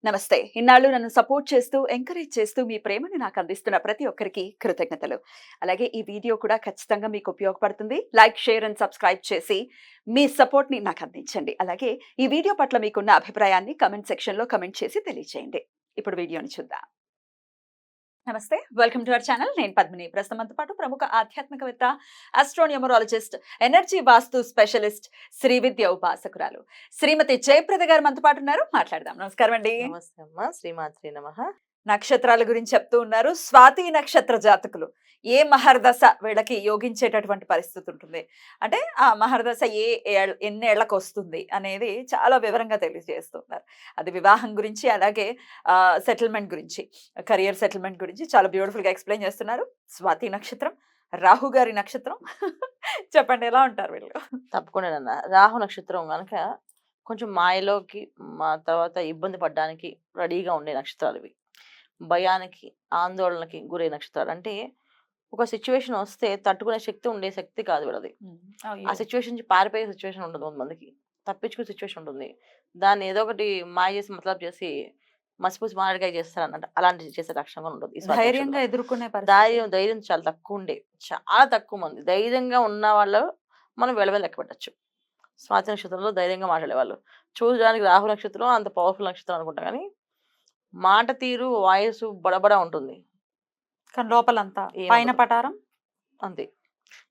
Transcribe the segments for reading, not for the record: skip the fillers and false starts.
నమస్తే. ఇన్నాళ్ళు నన్ను సపోర్ట్ చేస్తూ, ఎంకరేజ్ చేస్తూ మీ ప్రేమని నాకు అందిస్తున్న ప్రతి ఒక్కరికి కృతజ్ఞతలు. అలాగే ఈ వీడియో కూడా ఖచ్చితంగా మీకు ఉపయోగపడుతుంది. లైక్, షేర్ అండ్ సబ్స్క్రైబ్ చేసి మీ సపోర్ట్‌ని నాకు అందించండి. అలాగే ఈ వీడియో పట్ల మీకున్న అభిప్రాయాన్ని కామెంట్ సెక్షన్‌లో కామెంట్ చేసి తెలియజేయండి. ఇప్పుడు వీడియోని చూద్దాం. నమస్తే. Welcome to our channel. నేను పద్మిని. ప్రస్తుతం మనతో పాటు ప్రముఖ ఆధ్యాత్మికవేత్త, ఆస్ట్రోన్యూమరాలజిస్ట్, ఎనర్జీ వాస్తు స్పెషలిస్ట్, శ్రీ విద్య ఉపాసకురాలు శ్రీమతి జయప్రద గారు మనతో పాటు ఉన్నారు. మాట్లాడదాం. నమస్కారం అండి. నమస్తే అమ్మా, శ్రీమాత్రే నమః. నక్షత్రాల గురించి చెప్తూ ఉన్నారు. స్వాతి నక్షత్ర జాతకులు ఏ మహర్దశ వీళ్ళకి యోగించేటటువంటి పరిస్థితి ఉంటుంది, అంటే ఆ మహర్దశ ఎన్నేళ్లకు వస్తుంది అనేది చాలా వివరంగా తెలియజేస్తున్నారు. అది వివాహం గురించి, అలాగే సెటిల్మెంట్ గురించి, కెరియర్ సెటిల్మెంట్ గురించి చాలా బ్యూటిఫుల్ గా ఎక్స్ప్లెయిన్ చేస్తున్నారు. స్వాతి నక్షత్రం, రాహు గారి నక్షత్రం. చెప్పండి, ఎలా ఉంటారు వీళ్ళు? తప్పకుండానన్నా. రాహు నక్షత్రం గనక కొంచెం మాయలోకి తర్వాత ఇబ్బంది పడడానికి రెడీగా ఉండే నక్షత్రాలు ఇవి. భయానికి, ఆందోళనకి గురే నక్షత్రాలు. అంటే ఒక సిచ్యువేషన్ వస్తే తట్టుకునే శక్తి ఉండే శక్తి కాదు వీళ్ళది. ఆ సిచ్యువేషన్ నుంచి పారిపోయే సిచ్యువేషన్ ఉండదు కొంతమందికి. తప్పించుకునే సిచ్యువేషన్ ఉంటుంది. దాన్ని ఏదో ఒకటి మాయ చేసి మతలబు చేసి మసిపూసి మారడికాయ చేస్తారన్నట్టు అలాంటివి చేసే లక్షణం కూడా ఉండదు. ధైర్యంగా ఎదుర్కొనే ధైర్యం చాలా తక్కువ ఉండే, చాలా తక్కువ మంది ధైర్యంగా ఉన్న వాళ్ళు మనం వెలవెల లెక్క పెట్టచ్చు. స్వాతి నక్షత్రంలో ధైర్యంగా మాట్లాడేవాళ్ళు. చూడడానికి రాహు నక్షత్రం అంత పవర్ఫుల్ నక్షత్రం అనుకుంటా, కానీ మాట తీరు, వాయిస్ బడబడ ఉంటుంది. కానీ లోపలంతా పైన పటారం అంతే.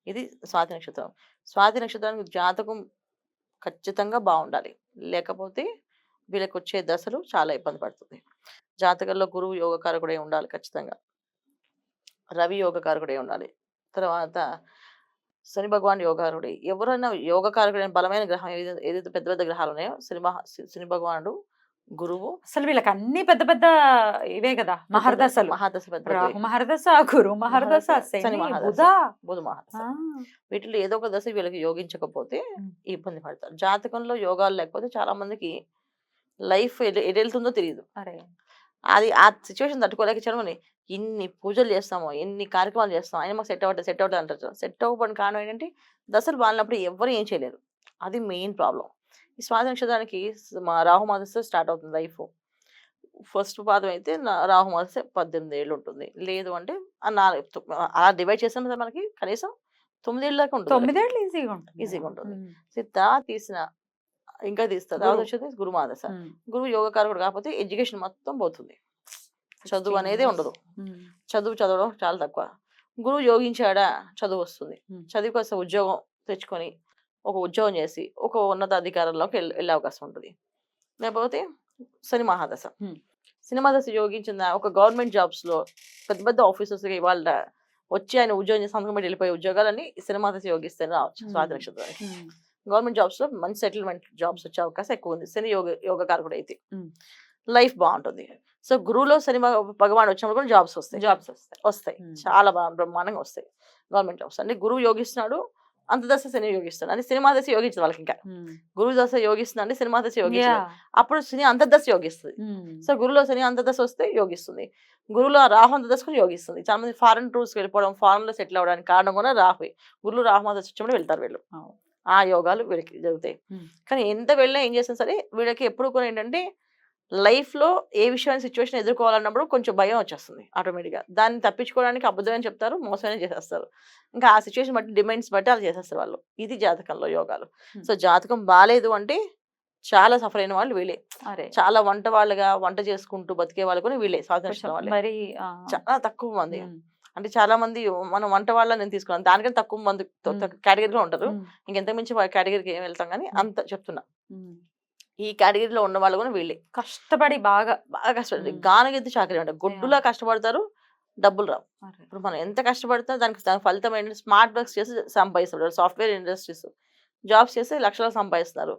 ఇది స్వాతి నక్షత్రం. స్వాతి నక్షత్రానికి జాతకం ఖచ్చితంగా బాగుండాలి, లేకపోతే వీళ్ళకి వచ్చే దశలు చాలా ఇబ్బంది పడుతుంది. జాతకంలో గురువు యోగకారకుడే ఉండాలి ఖచ్చితంగా. రవి యోగకారకుడే ఉండాలి. తర్వాత శని భగవాన్ యోగకారకుడే. ఎవరైనా యోగకారకుడైన బలమైన గ్రహం ఏదైతే పెద్ద పెద్ద గ్రహాలు ఉన్నాయో శని భగవానుడు, గురువు. అసలు వీళ్ళకి అన్ని పెద్ద పెద్ద ఇవే కదా మహర్దశలు. మహాదశ పెద్ద రాహు మహర్దశ, గురు మహర్దశ, శని మహాదశ, బుధ మహాదశ. వీటిలో ఏదో ఒక దశ వీళ్ళకి యోగించకపోతే ఇబ్బంది పడతారు. జాతకంలో యోగాలు లేకపోతే చాలా మందికి లైఫ్ ఎటు వెళ్తుందో తెలియదు. అది ఆ సిచ్యువేషన్ తట్టుకోలేక చదవని ఇన్ని పూజలు చేస్తామో, ఎన్ని కార్యక్రమాలు చేస్తామో, అయినా మాకు సెట్ అవ్వట్లేదు అంటారు. సెట్ అవ్వబడిన కారణం ఏంటంటే దశలు బాలినప్పుడు ఎవరు ఏం చేయలేరు. అది మెయిన్ ప్రాబ్లం. ఈ స్వాతి నక్షత్రానికి రాహు మాదశ స్టార్ట్ అవుతుంది లైఫ్. ఫస్ట్ పాదం అయితే రాహు మాదశ 18 ఏళ్ళు ఉంటుంది. లేదు అంటే అలా డివైడ్ చేసిన మనకి కనీసం 9 ఏళ్ళ దాకా ఉంటుంది. 9 ఏళ్ళు ఈజీగా ఉంటుంది. సిద్ధ తీసిన ఇంకా తీస్తారు. తర్వాత వచ్చేది గురు మాదశ. గురువు యోగకారకుడు కాకపోతే ఎడ్యుకేషన్ మొత్తం పోతుంది. చదువు అనేది ఉండదు. చదవడం చాలా తక్కువ. గురువు యోగించాడా చదువు వస్తుంది. చదువు కోసం ఉద్యోగం తెచ్చుకొని ఒక ఉద్యోగం చేసి ఒక ఉన్నత అధికారంలోకి వెళ్ళే అవకాశం ఉంటుంది. లేకపోతే శని మహాదశ. శని మహాదశ యోగించిన ఒక గవర్నమెంట్ జాబ్స్ లో పెద్ద పెద్ద ఆఫీసర్స్ వాళ్ళ వచ్చి ఆయన ఉద్యోగం చేసి సంతకం పెట్టి వెళ్ళిపోయే ఉద్యోగాలన్నీ శని మహాదశ యోగిస్తేనే రావచ్చు స్వాతి నక్షత్రానికి. గవర్నమెంట్ జాబ్స్ లో మంచి సెటిల్మెంట్ జాబ్స్ వచ్చే అవకాశం ఎక్కువ ఉంది శని యోగకారకుడు అయితే. లైఫ్ బాగుంటుంది. సో గురువులో శని భగవాన్ వచ్చినప్పుడు కూడా జాబ్స్ వస్తాయి. చాలా బ్రహ్మాండంగా వస్తాయి గవర్నమెంట్ జాబ్స్. అంటే గురువు యోగిస్తున్నాడు, అంతదశ శని యోగిస్తున్నాడు. అంటే సినిమా దశ యోగించదు వాళ్ళకి. ఇంకా గురువు దశ యోగిస్తుంది అంటే సినిమా దశ యోగించదు. అప్పుడు శని అంతర్దశ యోగిస్తుంది. సో గురువులో శని అంతర్దశ వస్తే యోగిస్తుంది. గురువులో రాహు అంతర్దశకు యోగిస్తుంది. చాలా మంది ఫారెన్ టూర్స్ వెళ్ళిపోవడం, ఫారెన్ లో సెటిల్ అవ్వడానికి కారణం కూడా రాహువే. గురువులు రాహు మాదశ వచ్చినప్పుడు వెళ్తారు వీళ్ళు. ఆ యోగాలు వీళ్ళకి జరుగుతాయి. కానీ ఎంత వెళ్ళినా ఏం చేసినా సరే వీళ్ళకి ఎప్పుడు కూడా ఏంటంటే లైఫ్ లో ఏ విషయాన్ని సిచ్యువేషన్ ఎదుర్కోవాలన్నప్పుడు కొంచెం భయం వచ్చేస్తుంది ఆటోమేటిక్గా. దాన్ని తప్పించుకోవడానికి అబద్ధమని చెప్తారు, మోసమైన చేసేస్తారు. ఇంకా ఆ సిచ్యువేషన్ బట్టి డిమాండ్స్ బట్టి అలా చేసేస్తారు వాళ్ళు. ఇది జాతకంలో యోగాలు. సో జాతకం బాగాలేదు అంటే చాలా సఫర్ అయిన వాళ్ళు వీళ్ళే. చాలా వంట చేసుకుంటూ బతికే వాళ్ళు కూడా వీళ్ళే. స్వాతంత్రం వాళ్ళే చాలా తక్కువ మంది. అంటే చాలా మంది మనం వంట వాళ్ళని నేను తీసుకున్నాను, దానికంటే తక్కువ మంది కేటగిరీలో ఉంటారు. ఇంకెంత మించి కేటగిరీకి ఏం వెళ్తాం కానీ అంత చెప్తున్నా. ఈ కేటగిరీలో ఉన్న వాళ్ళు కూడా వీళ్ళే. కష్టపడి బాగా కష్టపడి గానగెత్తి చాకరీ అంటే గుడ్డులా కష్టపడతారు, డబ్బులు రావు. ఇప్పుడు మనం ఎంత కష్టపడితే దానికి ఫలితం ఏంటంటే స్మార్ట్ వర్క్స్ చేసి సంపాదిస్తారు. సాఫ్ట్వేర్ ఇండస్ట్రీస్ జాబ్స్ చేసి లక్షలు సంపాదిస్తున్నారు.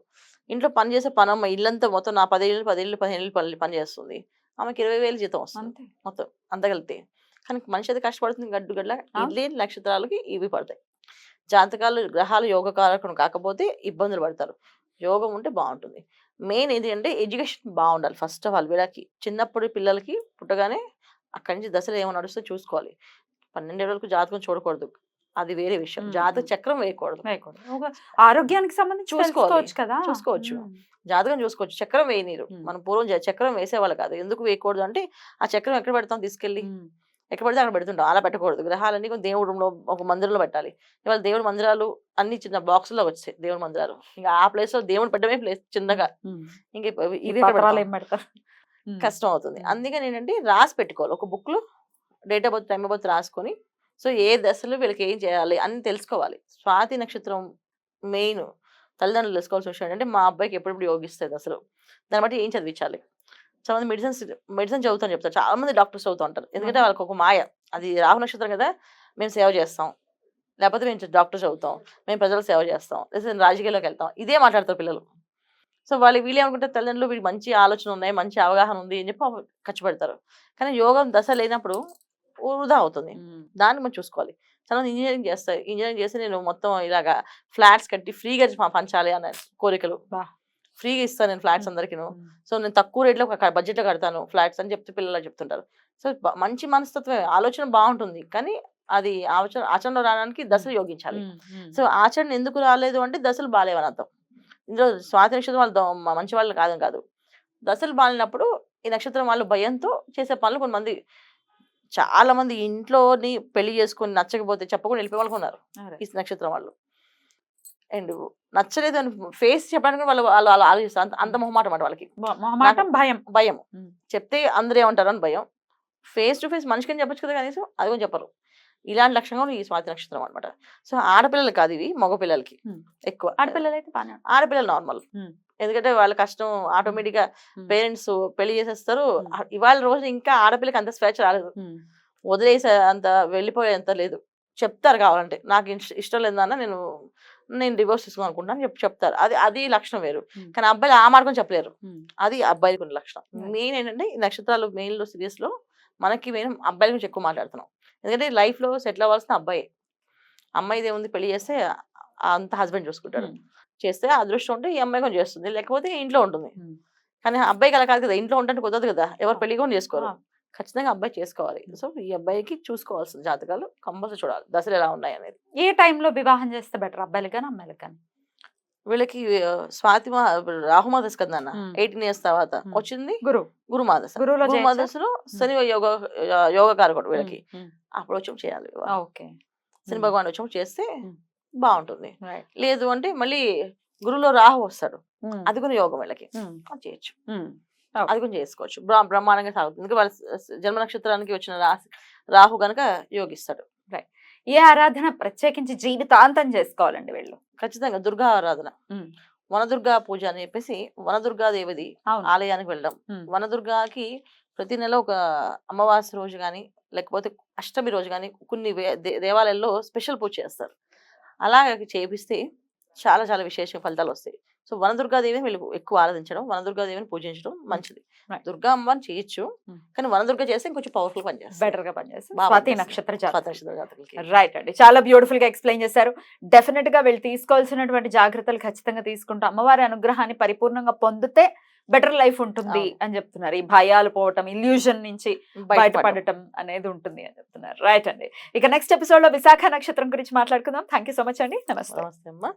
ఇంట్లో పని చేసే పనమ్మ ఇల్లంతా మొత్తం నా 15 పని చేస్తుంది. ఆమెకి 20,000 జీతం వస్తుంది మొత్తం అంత కలిపితే. కానీ మనిషి అయితే కష్టపడుతుంది గడ్డ ఇడ్లీ నక్షత్రాలకి ఇవి పడతాయి. జాతకాలు గ్రహాలు యోగకారకులు కాకపోతే ఇబ్బందులు పడతారు. యోగం ఉంటే బాగుంటుంది. మెయిన్ ఏంటి అంటే ఎడ్యుకేషన్ బాగుండాలి. ఫస్ట్ ఆఫ్ ఆల్ వీళ్ళకి చిన్నప్పుడు పిల్లలకి పుట్టగానే అక్కడి నుంచి దశలు ఏమో నడుస్తే చూసుకోవాలి. 12 ఏళ్ళ వరకు జాతకం చూడకూడదు. అది వేరే విషయం. మ్మ్. జాతక చక్రం వేయకూడదు. వేయకూడదు. ఒక ఆరోగ్యానికి సంబంధించి చూసుకోవాలి. చూసుకోవచ్చు కదా. చూసుకోవచ్చు. మ్మ్. జాతకం చూసుకోవచ్చు. చక్రం వేయనీరు. మ్మ్. మనం పూర్వం చక్రం వేసేవాళ్ళు కాదు. ఎందుకు వేయకూడదు అంటే ఆ చక్రం ఎక్కడ పెడతాం తీసుకెళ్ళి, మ్మ్. ఎక్కడ పడితే అక్కడ పెడుతుంటాం. అలా పెట్టకూడదు. గ్రహాలన్నీ కొంచెం దేవుడి రూమ్‌లో ఒక మందిరంలో పెట్టాలి. ఇవాళ దేవుడి మందిరాలు అన్ని చిన్న బాక్సుల్లో వచ్చాయి దేవుడి మందిరాలు. ఇంకా ఆ ప్లేస్‌లో దేవుడిని పెట్టడమే ప్లేస్ చిన్నగా. మ్మ్. ఇంక ఈ ఇవి ఎక్కడ పత్రాలు పెడతాం? ఏం పెడతారు? మ్మ్. కష్టం అవుతుంది. మ్మ్. అందుకని ఏంటంటే రాసి పెట్టుకోవాలి. ఒక బుక్‌లో date of birth, time of birth రాసుకొని, సో ఏ దశలో వీళ్ళకి ఏం చేయాలి అని తెలుసుకోవాలి. స్వాతి నక్షత్రం మెయిన్ తల్లిదండ్రులు తెలుసుకోవాల్సిన విషయం ఏంటంటే మా అబ్బాయికి ఎప్పుడెప్పుడు యోగిస్తాయి దశలు. దాన్ని బట్టి ఏం చదివించాలి. చాలామంది మెడిసిన్ చదువుతాను చెప్తారు. చాలా మంది డాక్టర్స్ చదువుతూ ఉంటారు. ఎందుకంటే వాళ్ళకి ఒక మాయ. అది రాహు నక్షత్రం కదా, మేము సేవ చేస్తాం. లేకపోతే మేము డాక్టర్ చదువుతాం. మేము ప్రజలకు సేవ చేస్తాం. లేదా రాజకీయాల్లోకి వెళ్తాం. ఇదే మాట్లాడతారు పిల్లలు. సో వీళ్ళు ఏమనుకుంటారు, తల్లిదండ్రులు వీడికి మంచి ఆలోచన ఉన్నాయి, మంచి అవగాహన ఉంది అని చెప్పి ఖర్చు పెడతారు. కానీ యోగం దశ లేనప్పుడు వృధా అవుతుంది. మ్మ్. దాన్ని మనం చూసుకోవాలి. చాలా ఇంజనీరింగ్ చేస్తాయి. ఇంజనీరింగ్ చేసి నేను మొత్తం ఇలాగా ఫ్లాట్స్ కట్టి ఫ్రీగా పంచాలి అనే కోరికలు. బా. ఫ్రీగా ఇస్తాను నేను ఫ్లాట్స్ అందరికీను. మ్మ్. సో నేను తక్కువ రేట్లో బడ్జెట్లో కడతాను ఫ్లాట్స్ అని చెప్తే పిల్లలు చెప్తుంటారు. సో మంచి మనస్తత్వమే, ఆలోచన బాగుంటుంది. కానీ అది ఆచరణలో రావడానికి దశలు యోగించాలి. మ్మ్. మ్మ్. సో ఆచరణ ఎందుకు రాలేదు అంటే దశలు బాగాలేవని అర్థం. ఇందులో స్వాతి నక్షత్రం వాళ్ళు మంచి వాళ్ళు కాదు. దశలు బాగాలేనప్పుడు ఈ నక్షత్రం వాళ్ళు భయంతో చేసే పనులు కొంతమంది, చాలా మంది ఇంట్లోని పెళ్లి చేసుకొని నచ్చకపోతే చెప్పకుండా వెళ్ళిపోయే వాళ్ళు ఉన్నారు అరే. ఈ నక్షత్రం వాళ్ళు. అండ్ నచ్చలేదు అని ఫేస్ చెప్పడానికి వాళ్ళు వాళ్ళు అలా ఆలోచిస్తారు. అంత మొహమాటం అన్నమాట వాళ్ళకి. మొహమాటం, భయం. భయం. మ్మ్. చెప్తే అందరూ ఏమంటారు అని భయం. ఫేస్ టు ఫేస్ మనిషికి చెప్పొచ్చు కదా కనీసం, అది కూడా చెప్పరు. ఇలాంటి లక్షణం ఈ స్వాతి నక్షత్రం అనమాట. సో ఆడపిల్లలు కాదు ఇవి, మగపిల్లలకి మ్మ్. ఎక్కువ. ఆడపిల్లలు అయితే బాగా. ఆడపిల్లలు నార్మల్. మ్మ్. ఎందుకంటే వాళ్ళ కష్టం ఆటోమేటిక్ గా మ్మ్. పేరెంట్స్ పెళ్లి చేసేస్తారు. మ్మ్. ఇవాళ రోజు ఇంకా ఆడపిల్లకి అంత స్వేచ్ఛ రాలేదు. మ్మ్. వదిలేసే అంత వెళ్ళిపోయేంత లేదు. చెప్తారు కావాలంటే, నాకు ఇష్టం లేదన్న నేను డివోర్స్ తీసుకోవాలి అనుకుంటాను చెప్తారు. అది లక్షణం వేరు. మ్మ్. కానీ అబ్బాయిలు ఆ మార్గం చెప్పలేరు. మ్మ్. అది అబ్బాయిలకు ఉన్న లక్షణం. Right. మెయిన్ ఏంటంటే ఈ నక్షత్రాలు మెయిన్లో సిరీస్లో మనకి మెయిన్ అబ్బాయిల గురించి ఎక్కువ మాట్లాడుతున్నాం. ఎందుకంటే లైఫ్లో సెటిల్ అవ్వాల్సిన అబ్బాయి. అమ్మాయిది ఏముంది, పెళ్లి చేస్తే అంత హస్బెండ్ చూసుకుంటాడు. మ్మ్. చేస్తే అదృష్టం ఉంటే ఈ అమ్మాయి కూడా చేస్తుంది, లేకపోతే ఇంట్లో ఉంటుంది. మ్మ్. కానీ అబ్బాయికి అలా కాదు కదా, ఇంట్లో ఉంటే కుదరదు కదా, ఎవరు పెళ్లి కూడా చేసుకోరు. ఆ. ఖచ్చితంగా అబ్బాయి చేసుకోవాలి. సో ఈ అబ్బాయికి చూసుకోవాల్సిన జాతకాలు కంపల్సరీ చూడాలి, దశలు ఎలా ఉన్నాయి అనేది. ఏ టైంలో వివాహం చేస్తే బెటర్, అబ్బాయిలు కానీ అమ్మాయిలకు కానీ? వీళ్ళకి రాహుమాదశ కదా అన్న, మ్మ్. 18 years తర్వాత మ్మ్. వచ్చింది గురుమాదశ. గురుమాదశ. గురువులో గురుమాదశలో శని యోగకారకుడు వీళ్ళకి. మ్మ్. అప్పుడు వచ్చి చేయాలి. ఓకే. శని భగవాన్ వచ్చి చేస్తే మ్మ్. బాగుంటుంది. రైట్. లేదు అంటే మళ్ళీ గురువులో రాహు వస్తాడు, మ్మ్. అది కూడా యోగం వీళ్ళకి. మ్మ్. అది చేయొచ్చు, మ్మ్. అది కూడా చేసుకోవచ్చు. బ్రహ్మాండంగా సాగుతుంది. ఎందుకంటే వాళ్ళ జన్మ నక్షత్రానికి వచ్చిన రాహు గనక యోగిస్తాడు. ఏ ఆరాధన ప్రత్యేకించి జీవితాంతం చేసుకోవాలండి వీళ్ళు? ఖచ్చితంగా దుర్గా ఆరాధన, మ్మ్. వనదుర్గా పూజ అని చెప్పేసి వనదుర్గా దేవది అవును. ఆలయానికి వెళ్ళడం. మ్మ్. వనదుర్గాకి ప్రతి నెల ఒక అమావాస్య రోజు కానీ లేకపోతే అష్టమి రోజు కానీ కొన్ని దేవాలయాల్లో స్పెషల్ పూజ చేస్తారు. అలా చేపిస్తే చాలా చాలా విశేష ఫలితాలు వస్తాయి. సో వనదుర్గాదేవిని వీళ్ళు ఎక్కువ ఆరాధించడం, వనదుర్గాదేవిని పూజించడం మంచిది. Right. దుర్గా అమ్మని చేయొచ్చు, కానీ వనదుర్గ చేస్తే ఇంకొంచెం పవర్ఫుల్ పనిచేస్తుంది. బెటర్ గా పనిచేస్తుంది. బాగా స్వాతి పనిచేస్తుంది. నక్షత్ర స్వాతి జాతకులు. నక్షత్ర జాతకులకి. రైట్ అండి, చాలా బ్యూటిఫుల్ గా ఎక్స్ప్లెయిన్ చేశారు. డెఫినెట్ గా వీళ్ళు తీసుకోవాల్సినటువంటి జాగ్రత్తలు ఖచ్చితంగా తీసుకుంటూ అమ్మవారి అనుగ్రహాన్ని పరిపూర్ణంగా పొందితే బెటర్ లైఫ్ ఉంటుంది అవును. అని చెప్తున్నారు. ఈ భయాలు పోవటం, ఇల్యూజన్ నుంచి బయటపడడం. బయటపడటం అనేది ఉంటుంది అని చెప్తున్నారు. రైట్ అండి, ఇక నెక్స్ట్ ఎపిసోడ్ లో విశాఖ నక్షత్రం గురించి మాట్లాడుకుందాం. థ్యాంక్ యూ సో మచ్ అండి. నమస్తే. నమస్తే అమ్మా.